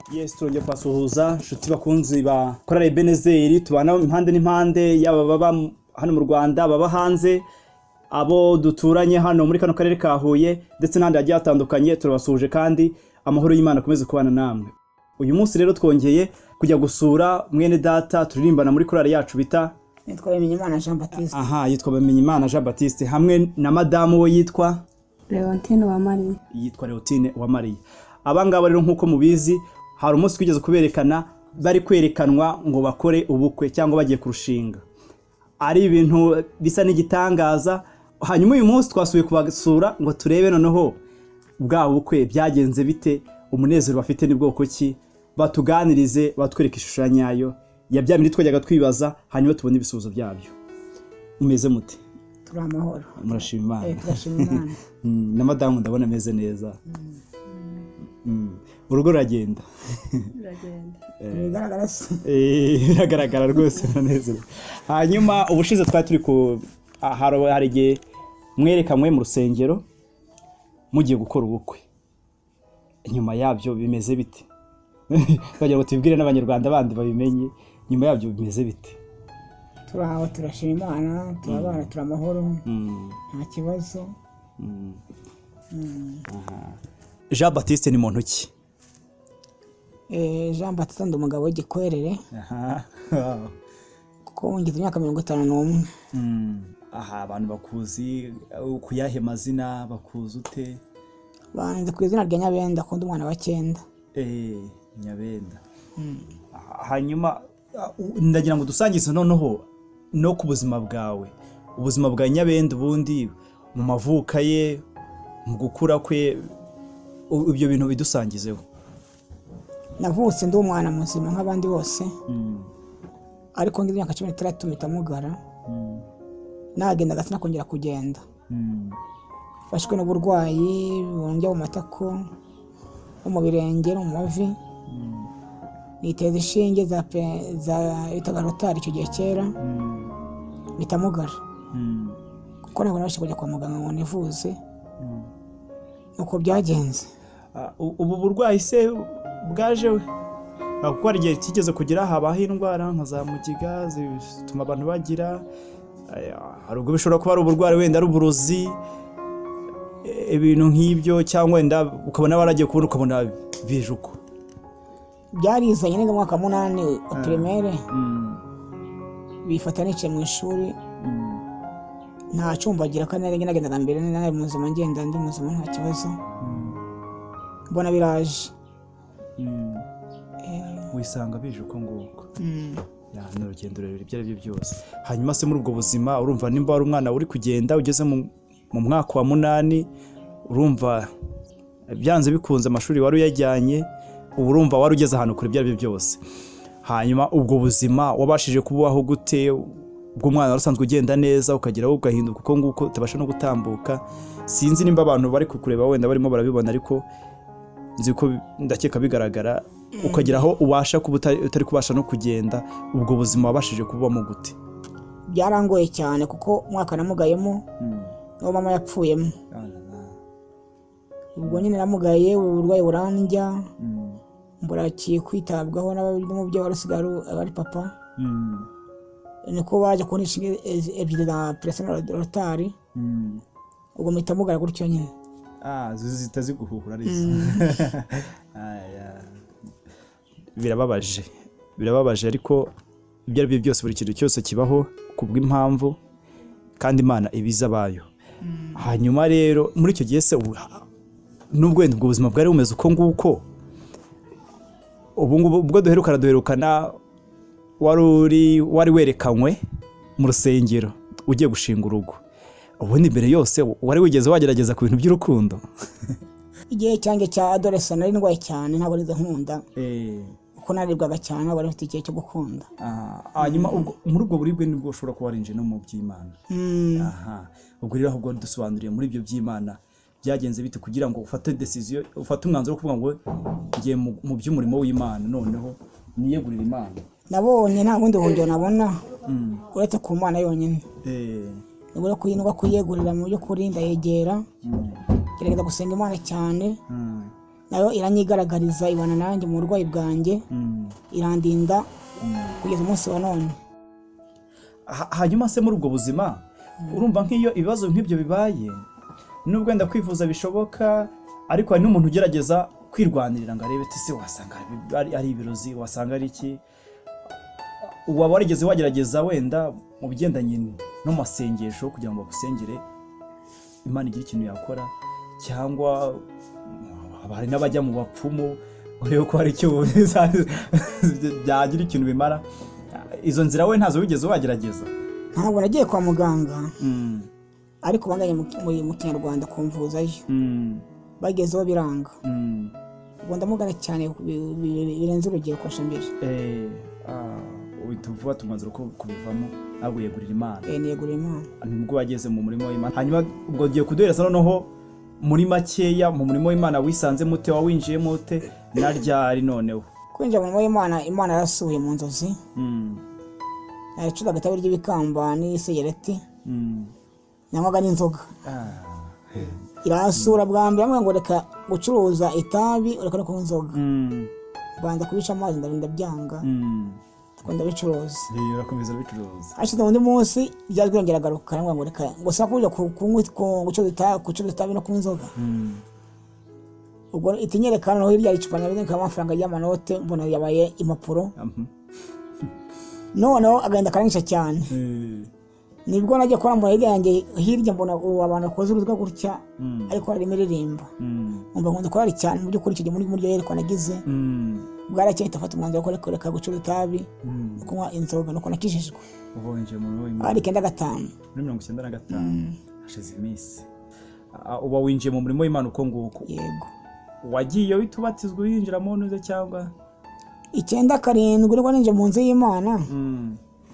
Yes, turongeye kwasuhuza inshuti bakunzi ba Korali Ebenezeri tubana impande n'impande yaba baba hano mu Rwanda baba hanze abo duturanye hano muri kano karere ka Huye ndetse n'andi agiye atandukanye turabasuhuje kandi amahoro y'Imana akomeze kubana namwe. Uyu munsi rero twongeye kujya gusura mwene data turirimbana muri korali yacu bita yitwa Bimenyimana Jean Baptiste. Yitwa Bimenyimana Jean Baptiste hamwe na madamu we yitwa Leontine Uwamariya. Yitwa Leontine Uwamariya. Abangaba rero nkuko mubizi hari umunsi twigeze kuberekana bari kwerekanwa ngo bakore ubukwe cyangwa bagiye kurushinga. Ari ibintu bisa n'igitangaza. Hanyuma uyu munsi twasubiye kubasura ngo turebe noneho bwa bukwe byagenze bite, umunezero bafite ni bwoko ki, batuganirize batwereka ishusho nyayo ya bya bindi twajyaga twibaza hanyuma tubone ibisubizo byabyo. Umeze mute? Turi amahoro. Murashima Imana. Turashima Imana. Na madamu ndabona ameze neza. Urugo ruragenda. Biragaragara se. Biragaragara rwose neza. Hanyuma ubushize twari turi ku hari igihe mwerekamwe mu rusengero mugiye gukora ubukwe. Nyuma yabyo bimeze bite? Bagira ngo tubibwire n'abanyarwanda bandi babimenye. Nyuma yabyo bimeze bite? Turaho turashima Imana, turabana turamahoro. Nta kibazo. Jean Baptiste ni muntu ki? Jean Baptiste ndi umugabo w'igikwerere. Kuko ngize imyaka 51. Abantu bakuzi kuyahe mazina bakuzi ute? Banze ku izina rya Nyabenda kundi umwana wa 9. Nyabenda. Hanyuma ndagira ngo dusangize noneho no ku buzima bwawe. Ubuzima bwa Nyabenda ubundi mu mavuka ye, mu gukura kwe, ibyo bintu bidusangizeho. Navutse ndi umwana muzima nk'abandi bose. Ariko ngize imyaka 13 mitamugara. Nagenda gasa nakongera kugenda. Fashwe n'uburwayi bongera mu matako, mu birenge no mu mavi. Niteze ishinge za itagarotari icyo gihe kera. Mitamugara. Kuko nabona bashaka kujya kwa muganga ngo nivuze. Uko byagenze. Ubu burwayi se bwaje we? Kuko hari igihe kigeze kugira habaho indwara nka za mugiga zituma abantu bagira, hari ubwo bishobora kuba ari uburwayi wenda ari uburozi, ibintu nk'ibyo, cyangwa wenda ukabona baragiye kubona ukabona bije uko. Byarizanye neza mu mwaka 8 wa primaire. Bifata nice mu ishuri. Nta cumbagira kandi nagenda mbere nari muzima ngenda ndi muzima nta kibazo. Mbona biraje. Wisanga bije uko nguko. Ni urugendo rurerure ibyo ari byo byose. Hanyuma se muri ubwo buzima urumva nimba ari umwana uri kugenda ugeze mu mwaka wa 8, urumva byanze bikunze amashuri wari uyajyanye, urumva wari ugeze ahantu kuri ibyo ari byo byose. Hanyuma ubwo buzima wabashije kubaho gute? Bw'umwana usanzwe ugenda neza ukageraho ugahinduka uko nguko utabasha no gutambuka. Sinzi nimba abantu bari kukureba wenda barimo barabibona, ariko nzi ko ndakeka bigaragara ukageraho ubasha kuba utari kubasha no kugenda. Ubwo buzima wabashije kubamo gute? Byarangoye cyane kuko umwaka namugayemo no mama yapfuyemo. Ubwo nyine namugaye uburwayi burandya. Mburakiye kwitabwaho n'ababyeyi barusigaro abari papa. Niko baje kunisha ebyiri na personal rotari. Ubwo mitamugara gutyo nyine. Zitaziguhuhura arizo. Birababaje ariko ibyo ari byo byose buri kintu cyose kibaho kubw'impamvu kandi Imana ibiza bayo. Hanyuma rero muri icyo gihe se nubwo ubwo buzima bwari bumeze uko nguko, ubu ngubu ubwo duherukana wari werekanywe mu rusengero ugiye gushinga urugo. Ubundi mbere yose wari wigeze wagerageza ku bintu by'urukundo? Igihe cyanjye cya adolescence nari ndwaye cyane, ntabwo nize nkunda. Uko naribwaga cyane ntabwo nafite igihe cyo gukunda. Hanyuma muri ubwo buribwe nibwo ushobora kuba warinje no mu by'Imana. Ubwo rero ahubwo dusobanuriye muri ibyo by'Imana byagenze bite kugira ngo ufate decision, ufate umwanzuro wo kuvuga ngo ngiye mu by'umurimo w'Imana noneho niyegurira Imana? Nabonye nta bundi buryo nabona uretse ku Mana yonyine. Nibura kuyegurira mu byo kuri ndayegera. Gerageza gusenga Imana cyane. nayo iranyigaragariza ibana nanjye mu burwayi bwanjye irandinda kugeza umunsi wa none. Hanyuma se muri ubwo buzima urumva nk'iyo ibibazo nk'ibyo bibaye nubwo wenda kwivuza bishoboka ariko hari n'umuntu ugerageza kwirwanirira ngo arebe se wasanga ari ibirozi wasanga ari iki, waba warigeze wagerageza wenda mu bigendanye no masengesho kugira ngo bagusengere Imana igira ikintu yakora, cyangwa hari n'abajya mu bapfumu urebe ko hari icyo byagira ikintu bimara, izo nzira we ntazo wigeze wagerageza? Ntabwo nagiye kwa muganga ariko banganye mu Kinyarwanda kumvuzayo bagezeho biranga, ubwo ndamugana cyane birenze urugero kurusha mbere. Tuvuga tumaze kubivamo ntabwo yegurira Imana. Niyegurira Imana nibwo wageze mu murimo w'Imana. Hanyuma ubwo ugiye kuduhereza noneho muri makeya mu murimo w'Imana wisanze mute, wawinjiyemo ute na ryari noneho? Kwinjira mu murimo w'Imana, Imana yarasuye mu nzozi. Nacuza agatabi ry'ibikamba n'isegereti nanywaga n'inzoga. Irasura bwa mbere amwe ngo reka gucuruza itabi ureka no kunywa inzoga. Banza kubisha amazi ndabyanga ndabicuruza. Urakomeza bicuruza. Hashize undi munsi byari kwongera garuka ngo reka ngo sakuja gucuruza itabi no kunywa inzoga. Ubwo itinyerekana no hirya icupa nyabize nk'amafaranga y'amanote mbona yabaye impapuro. Noneho agenda karangisha cyane. Nibwo najya kwa mbona hirya mbona abantu bakoze uruzwa gutya ariko ari miririmba. Umva nkunda ko ari cyane mu by'ukuri cyo muri ryo yerekwa nagize. Bwarakeye tafata umwanzuro ko reka gucuruza itabi no kunywa inzoga nuko nakijijwe. Ubonje mu roho ari 95 muri 95 hashize iminsi. Uba winjiye mu murimo w'Imana uko nguko? Yego. Wagiye witubatizwa yinjira mu ntuze cyangwa 97 nibwo ninje mu nzu y'Imana.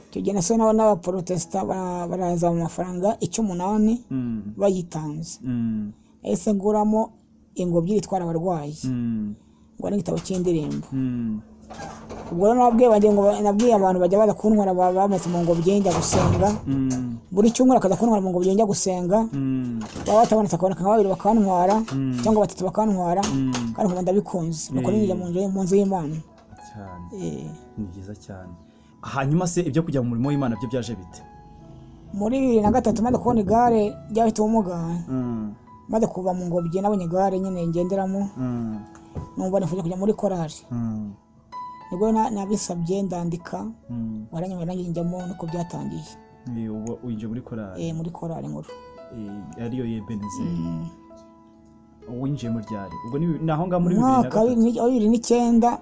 Icyo gihe nase n'abaprotesta baraza mu mafaranga 18 bayitanze. Ese nguramo ingobyi itwara abarwayi ngo n'igitabo cy'indirimbo. Ubwo nabwiye abantu bajya baza kuntwara bamaze mu ngobyi njya gusenga. Buri cyumweru akaza kuntwara mu ngobyi njya gusenga. Baba batabonetse akaboneka nka babiri bakantwara cyangwa batatu bakantwara kandi nkunda bikunze nuko ninjira mu nzu y'Imana cyane. Ni byiza cyane. Hanyuma se ibyo kujya mu murimo w'Imana byo byaje bite? Muri 2003 maze kubona igare ry'abafite ubumuga. Maze kuva mu ngobyi nabonye igare nyine ngenderamo. Numva nifuje kujya muri korali. Nibwo nabisabye ndandika baranyemera njyamo nuko byatangiye. Ubu winje muri korali? Muri korali nkuru. Ariyo Yebeneze. Winjiye mu ryari? Ubwo naho nga muri 2009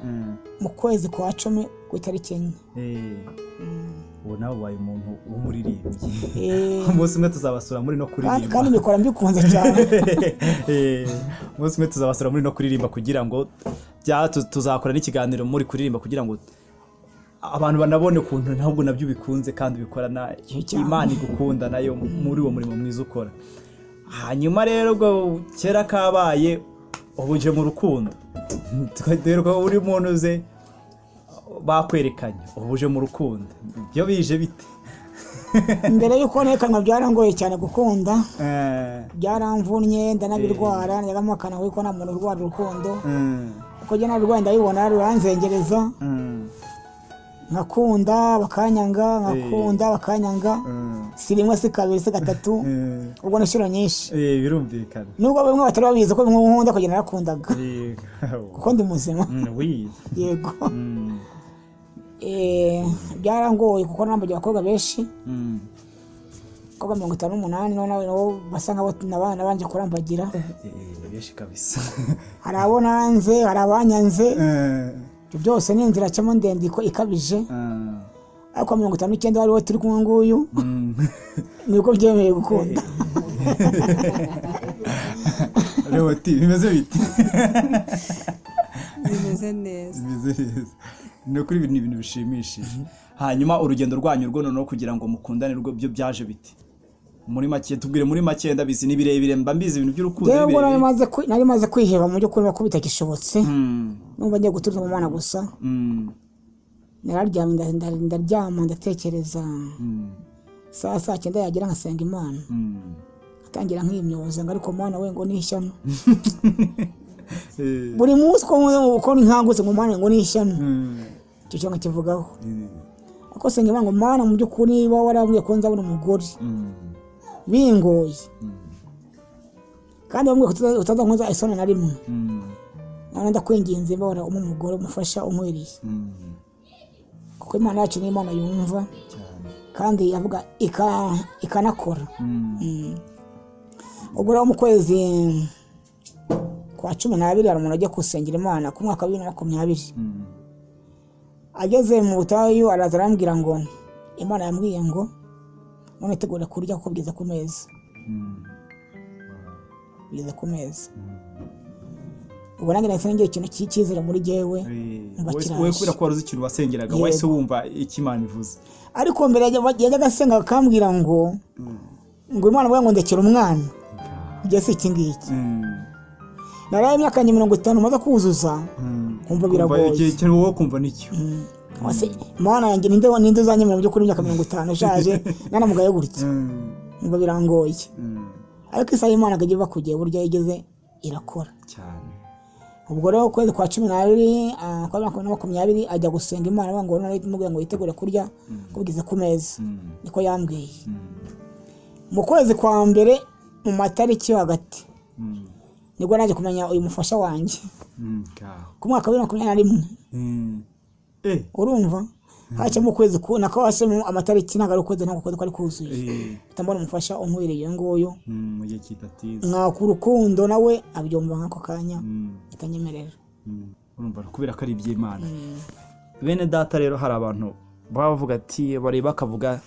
mu kwezi kwa 10 ku itariki 4. Ubu nawe wabaye umuntu w'umuririmbyi. Umunsi umwe tuzabasura muri no kuririmba. Kandi bikora mbikunze cyane. Umunsi umwe tuzabasura muri no kuririmba kugira ngo tuzakora n'ikiganiro muri kuririmba kugira ngo abantu banabone ukuntu ntabwo nabyo bikunze kandi bikorana Imana igukunda nayo muri uwo murimo mwiza ukora. Hanyuma rero ubwo kera kabaye ubuje mu rukundo. Twaderwa uri muntu uze bakwerekanye ubuje mu rukundo. Byo bije bite? Mbere yuko nekanwa byarangoye cyane gukunda. Byaramvunye ndanabirwara nyagamukana wiko na muntu urwara urukundo. Uko je narwaye ndabibona ruranzengereza. Nkakunda bakanyanga si rimwe si kabiri si gatatu ubwo n'inshuro nyinshi. Birumvikana nubwo bamwe batari babizi ko nkunda kugenda narakundaga kuko ndi muzima. Yego. Byarangoye kuko nambaje abakobwa benshi koga 58 nabo basa nk'abo nabana banje kurambagira benshi kabisa. Hari abo nanze hari abanyanze. Byose ni inzira cyamo ndende ko ikabije. Ariko 59 wari turi kumwe nguyu niko byemeye gukunda. Rero bimeze bite? Bimeze neza. No kuri ibintu bishimishije. Hanyuma urugendo rwanyu rwo no kugira ngo mukundane rwo byo byaje bite? Muri make tubwire muri make ndabizi ni birebire mbizi ibintu by'urukundo birebire. Nari maze kwiheba mu byo kureba ko bitakishobotse. Numva ngiye gutuza mu mwana gusa. Nararyamye ndaryama ndatekereza. Saa 9 yagira nkasenga Imana. Atangira nk'imyoza ngo ariko mwana we ngo nishyano. buri munsi uko nkangutse ngo Mana ngo nishyano icyo cyo nkakivugaho ariko se ngiye ngo Mana mu by'ukuri niba warabwiye ko nzabona umugore bingoye kandi bamwe utazankoza isoni na rimwe none ndakwinginze mbona umugore umufasha umwiriye kuko Imana yacu ni Imana yumva kandi yavuga ikanakora. Ubwo rero mu kwezi kwa 12 hari umuntu agiye kusengera Imana ku mwaka wa 2020 ageze mu butayu araza arambwira ngo Imana yambwiye ngo none tegura kurya kuko bigeze ku meza bigeze ku meza. Ubwo nange nahise ngiye ikintu cyizere muri jewe wowe kubera ko waruzi ikintu wasengeraga wahise wumva iki Imana ivuze ariko mbere yajya gasenga akambwira ngo Imana ngo ndekera umwana igihe si iki ngiki naraye imyaka 50 maze kuzuza kumva biragoye igihe cyo wowe kumva nicyo wase Imana yanjye ninde uzanyemera byo kuri imyaka 50 ushaje nana mugaye gutya kumva birangoye ariko isa Imana gagiye bakugiye buryo yigeze irakora cyane. Ubwo rero kwezi kwa 12 kwa 2020 ajya gusenga Imana ngo none mubwiye ngo yitegure kurya kubigeze ku meza niko yambwiye. Mu kwezi kwa mbere mu matariki hagati nibwo naje kumenya uyu mufasha wanjye ku mwaka wa 2021 urumva haje mu kwezi nakawase mu amatariki nagaruko kwezi nako kwezi kwari kuzuye tambona umufasha umwiriye ngoyo mu gihe kitatiza nka kurukundo nawe abyumva nkako kanya itanyemerera urumva kubera ko ari iby'Imana. Bene data rero hari abantu bavuga ati bareba akavuga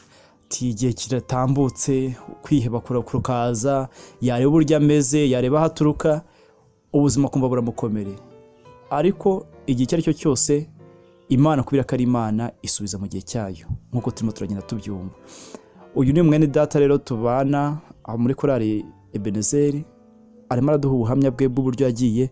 ati igihe kiratambutse kwiheba kurukaza yareba burya ameze yareba haturuka ubuzima kumva buramukomere ariko igihe cyari cyo cyose Imana kubera ko ari Imana isubiza mu gihe cyayo nkuko turimo turagenda tubyumva. Uyu ni mwene data rero tubana muri korali Ebenezer arimo araduha ubuhamya bwe bw'uburyo yagiye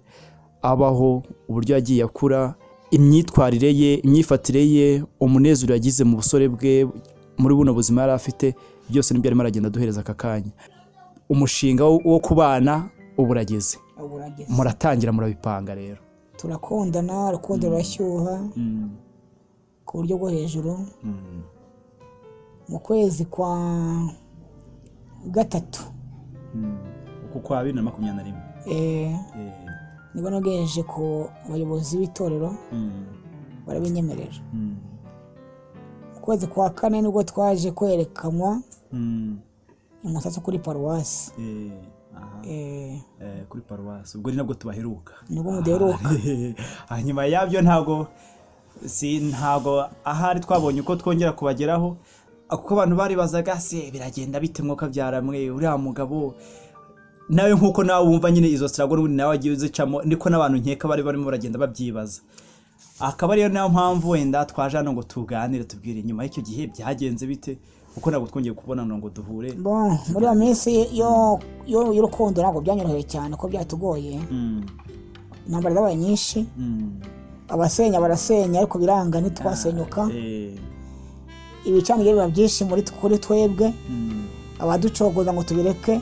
abaho uburyo yagiye akura imyitwarire ye imyifatire ye umunezero yagize mu busore bwe muri buno buzima yari afite byose nibyo arimo aragenda duhereza aka kanya. Umushinga wo kubana uburageze muratangira murabipanga rero turakundana rukundo rurashyuha ku buryo bwo hejuru. Mu kwezi kwa 3 uko kwa 2021 nibwo nagejeje ku bayobozi b'itorero barabinyemerera. Mu kwezi kwa 4 nibwo twaje kwerekanwa umusatsi kuri paruwasi kuri paruwasi ubwo ni nabwo tubaheruka nibwo muderuka. Hanyuma yabyo ntago ahari twabonye uko twongera kubageraho kuko abantu bari bazaga se biragenda bite mwuka byaramwe uriya mugabo nawe nkuko nawe wumva nyine izo struggle n'ubundi nawe agiye uzicamo niko n'abantu nkeka bari barimo baragenda babyibaza. Akaba ariyo nayo mpamvu wenda twaje hano ngo tuganire tubwire inyuma y'icyo gihe byagenze bite kuko ntabwo twongeye kubonana ngo duhure. Bon muri iyo minsi y'urukundo ntabwo byanyoroheye cyane ko byatugoye intambara zabaye nyinshi abasenya barasenya ariko biranga ntitwasenyuka ibicanire biba byinshi kuri twebwe abaducogoza ngo tubireke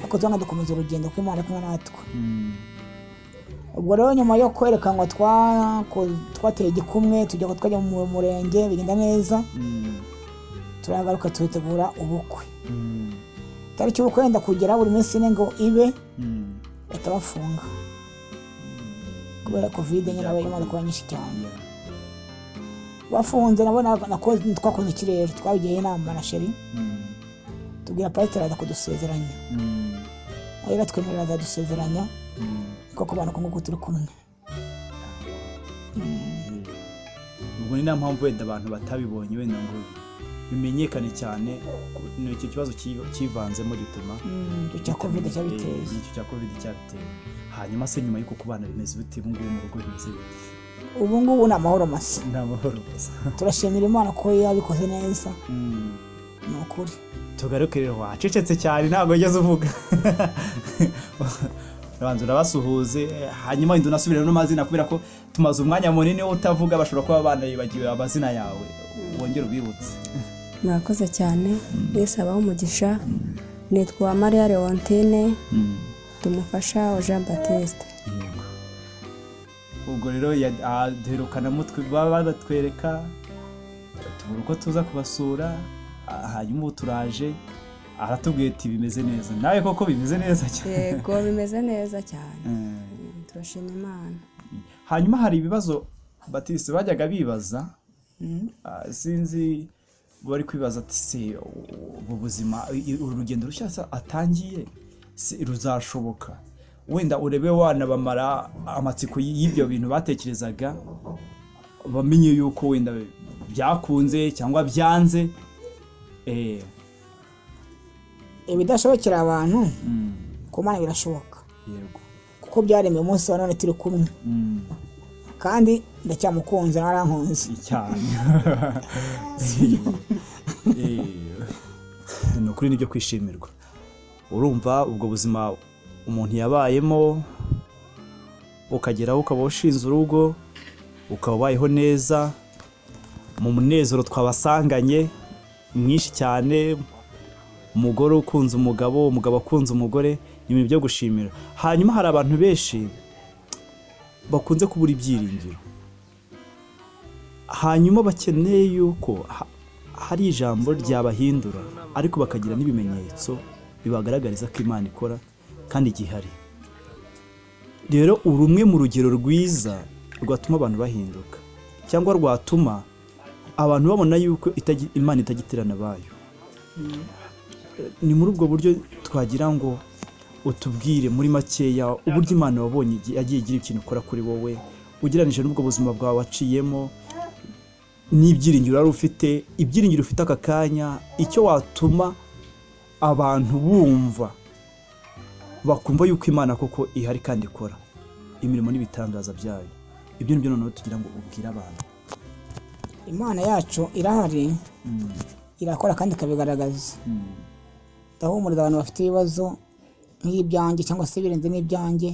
ariko twanga dukomeza urugendo ko Imana kumwe natwe. Ubwo rero nyuma yo kwerekanwa twateye igikumwe twajya mu murenge bigenda neza turagaruka tutegura ubukwe. Tariki y'ubukwe yenda kugera buri minsi ine ngo ibe batabafunga kubera covid nyine nawe imaze kuba nyinshi cyane bafunze. Nabona twakoze ikirere twabigiye inama na Sheri tubwira pastor aza kudusezeranya rero twemerera azadusezeranya kuko abantu ko turi kumwe. Ubwo ni mpamvu wenda abantu batabibonye wenda ngo bimenyekane cyane n'icyo kibazo kivanzemo gituma cya covid cyabiteye hanyuma se nyuma y'uko kubana bimeze bite ubu ngubu mu rugo bimeze ubu ngubu ni amahoro masa turashimira Imana ko yabikoze neza ni ukuri. Tugaruke rero wacecetse cyane ntabwo ugeze uvuga abanza urabasuhuze hanyuma wenda unasubire no mazina kubera ko tumaze umwanya munini utavuga bashobora kuba abana yibagiwe amazina yawe wongera ubibutse. Murakoze cyane Yesu abaho umugisha nitwa Maria Leontine umufasha wa Jean Baptiste. yego ubwo rero duherukana mutwe baba batwereka tubura uko tuza kubasura hanyuma ubu turaje aratubwiye ati bimeze neza nawe koko bimeze neza cyane Yego bimeze neza cyane. Turashima Imana. hanyuma hari ibibazo Baptiste bajyaga bibaza sinzi bari kwibaza ati se ubu buzima urugendo rushya atangiye ruzashoboka wenda urebe wanabamara amatsiko y'ibyo bintu batekerezaga bamenye yuko wenda byakunze cyangwa byanze ibidashobokera abantu ku Mana birashoboka yego kuko byaremeye umunsi wa none turi kumwe kandi ndacyamukunze narankunze cyane ni ukuri nibyo kwishimirwa urumva ubwo buzima umuntu yabayemo ukageraho ukaba ushinze urugo ukaba ubayeho neza mu munezero twabasanganye mwinshi cyane umugore ukunze umugabo umugabo akunze umugore ni ibintu byo gushimira hanyuma hari abantu benshi bakunze kubura ibyiringiro hanyuma bakeneye yuko hari ijambo ryabahindura ariko bakagira n'ibimenyetso bibagaragariza ko Imana ikora kandi gihari rero urumwe mu rugero rwiza rwatuma abantu bahinduka cyangwa rwatuma abantu babona yuko Imana itagitirana bayo ni muri ubwo buryo twagira ngo utubwire muri makeya uburyo Imana wabonye yagiye igira ikintu ukora kuri wowe ugereranije n'ubwo buzima bwawe waciyemo n'ibyiringiro wari ufite ibyiringiro ufite aka kanya icyo watuma abantu bumva bakumva yuko Imana koko ihari kandi ikora imirimo n'ibitangaza byayo ibyo nibyo noneho tugira ngo ubwire abantu Imana yacu irahari irakora kandi ikabigaragaza ndahumuriza abantu bafite ibibazo nk'ibyanjye cyangwa se birenze n'ibyanjye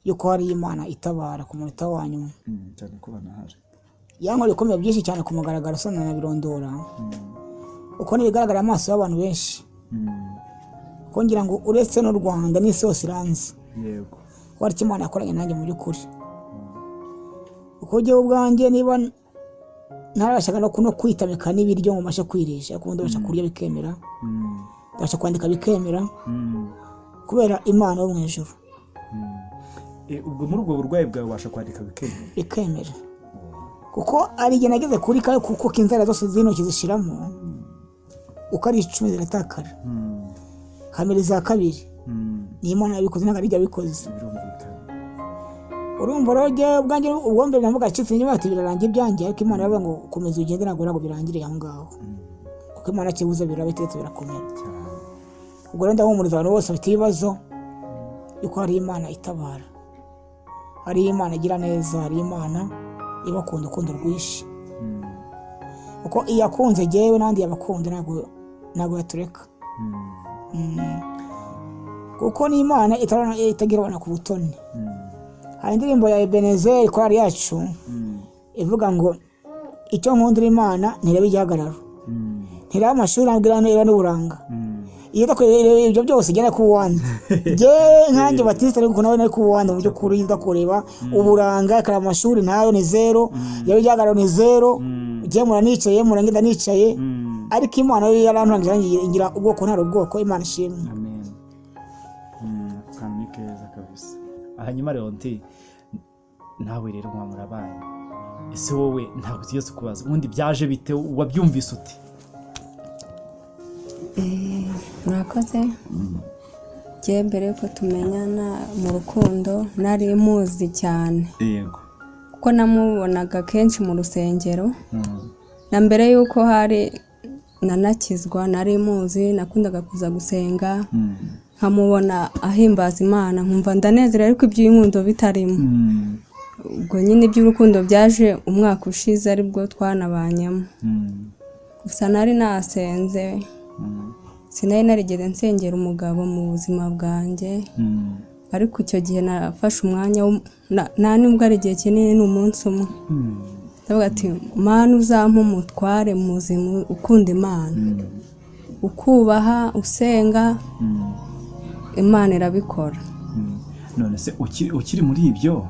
yuko hari Imana itabara ku munota wa nyuma cyane ko banahari yankora ibikomeye byinshi cyane ku mugaragaro usana na birondora uko n'ibigaragara amaso y'abantu benshi kuko ngira ngo uretse n'u Rwanda n'isi yose iranzi yego wari Imana yakoranye nanjye mu by'ukuri uko ugiye ubwanjye niba ntarabashaga no kwitamika n'ibiryo ngo mbashe kwirisha kuko ndabasha kurya bikemera ndabasha kwandika bikemera kubera Imana yo mu ijuru ubwo muri ubwo burwayi bwawe ubasha kwandika bikemera kuko ari igihe nageze kuri kayo kuko inzara zose z'intoki zishiramo uko ari 10 ziratakara kamera za kabiri ni Imana yabikoze ntabwo ari jya bikoze urumva roge ubwanjye ubwo mbere navuga acitse nyuma ati birarangiye ibyanjye ariko Imana yavuga ngo komeza ugende ntabwo birangire aho ngaho kuko Imana kibuza birabitetse birakomera ubwo rero ndahumuriza abantu bose bafite ibibazo yuko hari Imana itabara hari Imana igira neza hari Imana ibakunda urukundo rwinshi uko iyakunze jyewe n'andi yabakunda ntabwo yatureka kuko ni Imana itagira abana ku butoni hari indirimbo ya Ebenezer korali yacu ivuga ngo icyo nkundira Imana ntireba igihagararo ntireba amashuri ntabwira ntireba n'uburanga iyo udakoreye ibyo byose ugenda ku wandi jyewe nkanjye Baptiste ariko nawe nari ku wandi mu by'ukuri iyo udakoreba uburanga akareba amashuri ntayo ni zero yewe igihagararo ni zero jyewe muranicaye murangenda nicaye ariko Imana yo yarantangije ngira ubwoko ntari ubwoko Imana ishimwe amen kamikeza kabisa hanyuma Leonti nawe rero mwamurabaye ese wowe ntabwo tugeze kubaza ubundi byaje bite wabyumvise uti murakoze njye mbere yuko tumenyana mu rukundo nari muzi cyane yego kuko namubonaga kenshi mu rusengero na mbere yuko hari nanakizwa nari muzi nakundaga kuza gusenga nkamubona ahimbaza Imana nkumva ndanezera ariko iby'inkundo bitarimo ubwo nyine iby'urukundo byaje umwaka ushize aribwo twanabanyemo gusa nari nasenze sinari narigeze nsengera umugabo mu buzima bwanjye ariko icyo gihe nafashe umwanya nta nubwo ari igihe kinini ni umunsi umwe ndavuga ati Mana uzampa umutware muzima ukunda Imana ukubaha usenga Imana irabikora. None se ukiri muri ibyo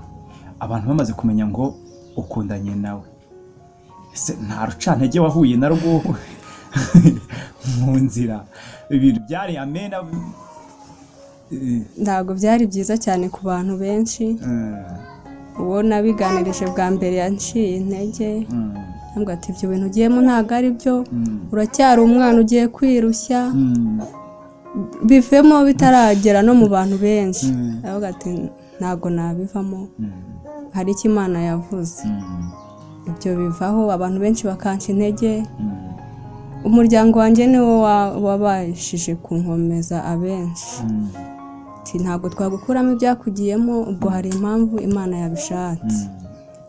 abantu bamaze kumenya ngo ukundanye nawe, ese nta rucantege wahuye narwo mu nzira? Ibintu byari amena? Ntabwo byari byiza cyane ku bantu benshi. Uwo nabiganirije bwa mbere yanciye intege, ntabwo ati ibyo bintu ugiyemo ntabwo ari byo, uracyari umwana ugiye kwirushya, bivemo bitaragera no mu bantu benshi. Aravuga ati ntabwo nabivamo, hari icyo Imana yavuze. Ibyo bivaho, abantu benshi bakanca intege. Umuryango wanjye niwo wabashije kunkomeza abenshi. Ntabwo twagukuramo ibyakugiyemo, ubwo hari impamvu Imana yabishatse.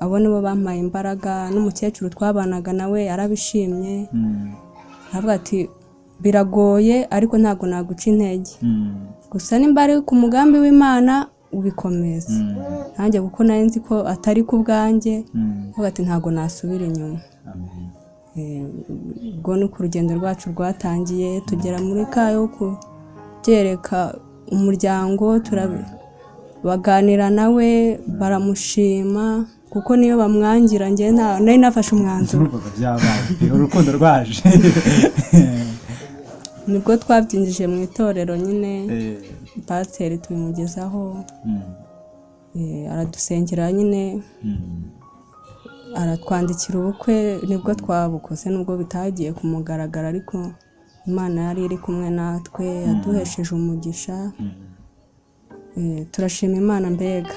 Abo nibo bampaye imbaraga, n'umukecuru twabanaga nawe yarabishimye. Aravuga ati biragoye ariko ntabwo naguca intege, gusa nimba ari ku mugambi w'Imana ubikomeza. Nanjye kuko nari nzi ko atari ku bwanjye, aravuga ati ntabwo nasubira inyuma. Ubwo ni uko urugendo rwacu rwatangiye, tugera muri kayo kubyereka umuryango, baganira nawe, baramushima kuko niyo bamwangira. njye nari nafashe umwanzuro. Urukundo rwaje nibwo twabyinjije mu itorero nyine. Pasiteri tubimugezaho, aradusengera nyine, aratwandikira ubukwe. Nibwo twabukoze, nubwo bitagiye kumugaragara, ariko Imana yari iri kumwe natwe, yaduhesheje umugisha. Turashima Imana mbega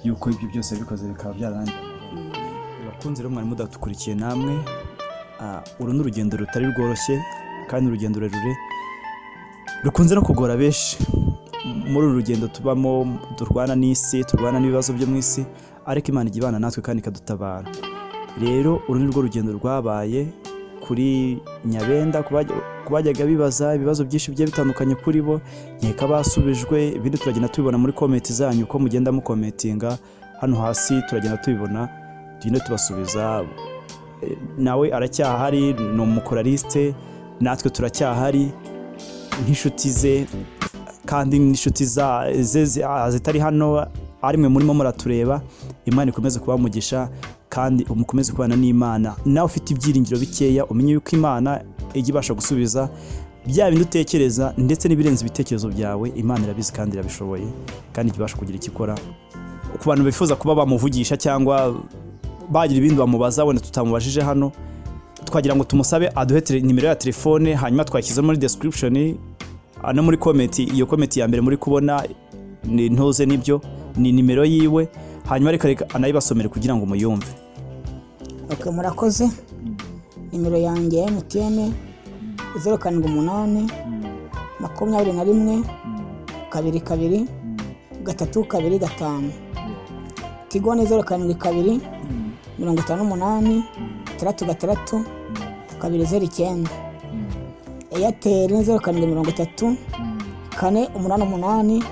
yuko ibyo byose bikoze bikaba byarangiye. Bakunze rero mwari mudakurikiye namwe, uru ni urugendo rutari rworoshye kandi urugendo rurerure rukunze no kugora benshi. Muri uru rugendo tubamo turwana n'isi, turwana n'ibibazo byo mu isi, ariko Imana ijya ibana natwe kandi ikadutabara. Rero uru ni rwo rugendo rwabaye kuri Nyabenda, kubajyaga bibaza ibibazo byinshi bigiye bitandukanye kuri bo, nkeka basubijwe. Ibindi turagenda tubibona muri komenti zanyu, uko mugenda mukometinga hano hasi turagenda tubibona, tugenda tubasubiza. Nawe aracyahari, ni umukoraliste, natwe turacyahari nk'inshuti ze, kandi n'inshuti ze zitari hano ari mwe murimo muratureba. Imana ikomeze kubamugisha kandi umukomeze kubana n'Imana. Nawe ufite ibyiringiro bikeya, umenye yuko Imana ijya ibasha gusubiza bya bintu utekereza ndetse n'ibirenze ibitekerezo byawe. Imana irabizi kandi irabishoboye, kandi ibasha kugira icyo ikora. Ku bantu bifuza kuba bamuvugisha cyangwa bagira ibindi bamubaza wenda tutamubajije hano, twagira ngo tumusabe aduhe nimero ya telefone, hanyuma twashyize muri description no muri comment. Iyo comment ya mbere muri kubona ni ntuze nibyo, ni nimero yiwe, hanyuma reka anayibasomere kugira ngo muyumve. Okay, murakoze. Nimero yanjye ya MTN 078 21 22 325. Tigo ni 072 58 36 209. Airtel ni 0730 488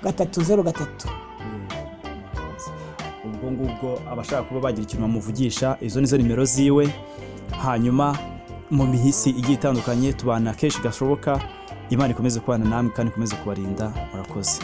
303. Ubwo ngubwo abashaka kuba bagira ikintu bamuvugisha, izo nizo nimero ziwe. Hanyuma mu mihisi igiye itandukanye tubana kenshi gashoboka. Imana ikomeze kubana namwe kandi ikomeze kubarinda. Murakoze.